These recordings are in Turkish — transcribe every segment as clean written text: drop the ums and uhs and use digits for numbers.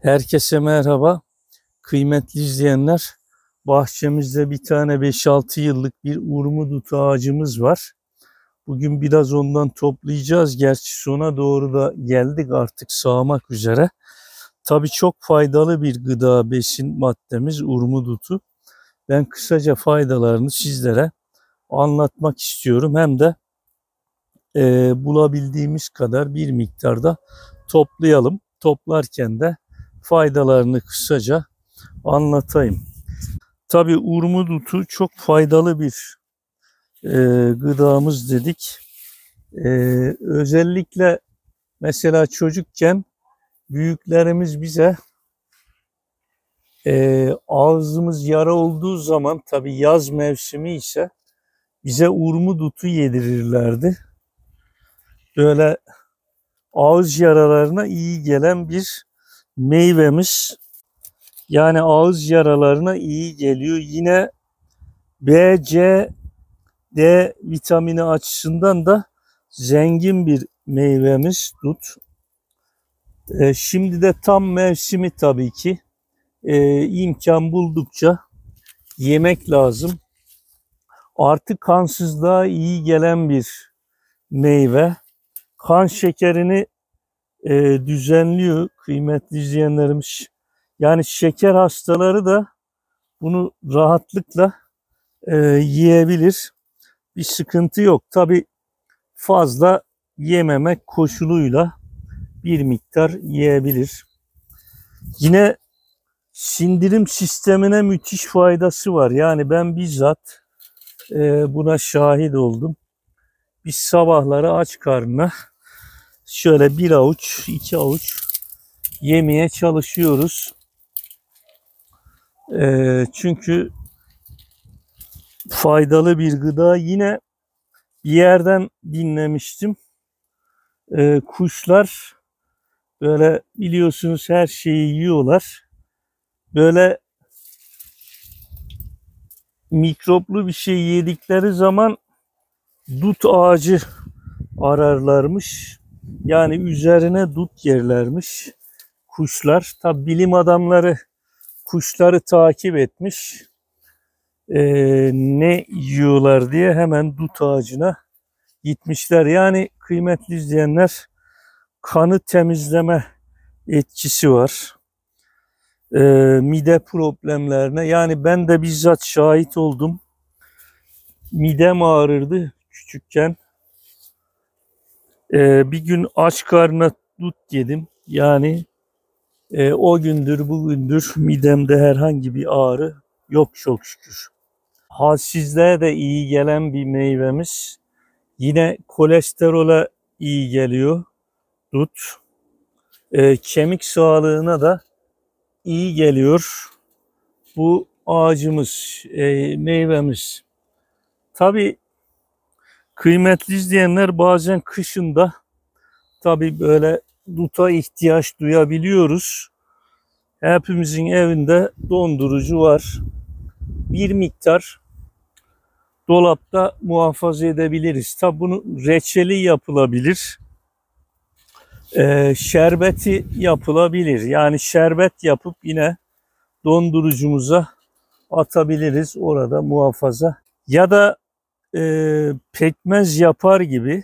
Herkese merhaba. Kıymetli izleyenler, bahçemizde bir tane 5-6 yıllık bir urmudut ağacımız var. Bugün biraz ondan toplayacağız. Gerçi sona doğru da geldik artık sağmak üzere. Tabii çok faydalı bir gıda besin maddemiz urmudutu. Ben kısaca faydalarını sizlere anlatmak istiyorum. Hem de bulabildiğimiz kadar bir miktarda toplayalım. Toplarken de faydalarını kısaca anlatayım. Tabii urmudutu çok faydalı bir gıdamız dedik. Özellikle mesela çocukken büyüklerimiz bize ağzımız yara olduğu zaman, tabii yaz mevsimi ise bize urmudutu yedirirlerdi. Böyle ağız yaralarına iyi gelen bir meyvemiz. Yani ağız yaralarına iyi geliyor. Yine B, C, D vitamini açısından da zengin bir meyvemiz dut. Şimdi de tam mevsimi tabii ki. İmkan buldukça yemek lazım. Artı kansızlığa iyi gelen bir meyve. Kan şekerini düzenliyor kıymetli izleyenlerimiz. Yani şeker hastaları da bunu rahatlıkla yiyebilir. Bir sıkıntı yok. Tabi fazla yememek koşuluyla bir miktar yiyebilir. Yine sindirim sistemine müthiş faydası var. Yani ben bizzat buna şahit oldum. Biz sabahları aç karnına şöyle bir avuç, 2 avuç yemeye çalışıyoruz. Çünkü faydalı bir gıda. Yine bir yerden dinlemiştim. Kuşlar böyle biliyorsunuz her şeyi yiyorlar. Böyle mikroplu bir şey yedikleri zaman dut ağacı ararlarmış. Yani üzerine dut yerlermiş kuşlar. Tabi bilim adamları kuşları takip etmiş. Ne yiyorlar diye hemen dut ağacına gitmişler. Yani kıymetli izleyenler, kanı temizleme etkisi var. Mide problemlerine, yani ben de bizzat şahit oldum. Midem ağrırdı küçükken. Bir gün aç karnına dut yedim. Yani o gündür bugündür midemde herhangi bir ağrı yok çok şükür. Halsizliğe de iyi gelen bir meyvemiz. Yine kolesterole iyi geliyor dut. Kemik sağlığına da iyi geliyor bu ağacımız, meyvemiz. Tabii kıymetli izleyenler, bazen kışında tabii böyle duta ihtiyaç duyabiliyoruz. Hepimizin evinde dondurucu var. Bir miktar dolapta muhafaza edebiliriz. Tabii bunun reçeli yapılabilir. Şerbeti yapılabilir. Yani şerbet yapıp yine dondurucumuza atabiliriz. Orada muhafaza. Ya da pekmez yapar gibi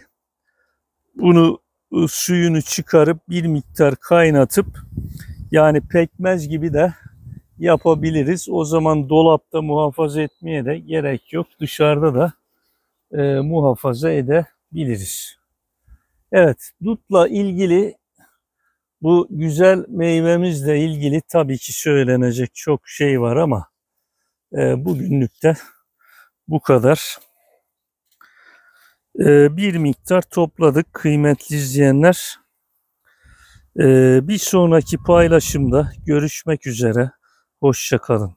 bunu suyunu çıkarıp bir miktar kaynatıp, yani pekmez gibi de yapabiliriz. O zaman dolapta muhafaza etmeye de gerek yok. Dışarıda da muhafaza edebiliriz. Evet, dutla ilgili, bu güzel meyvemizle ilgili tabii ki söylenecek çok şey var ama bugünlük de bu kadar. Bir miktar topladık kıymetli izleyenler. Bir sonraki paylaşımda görüşmek üzere. Hoşça kalın.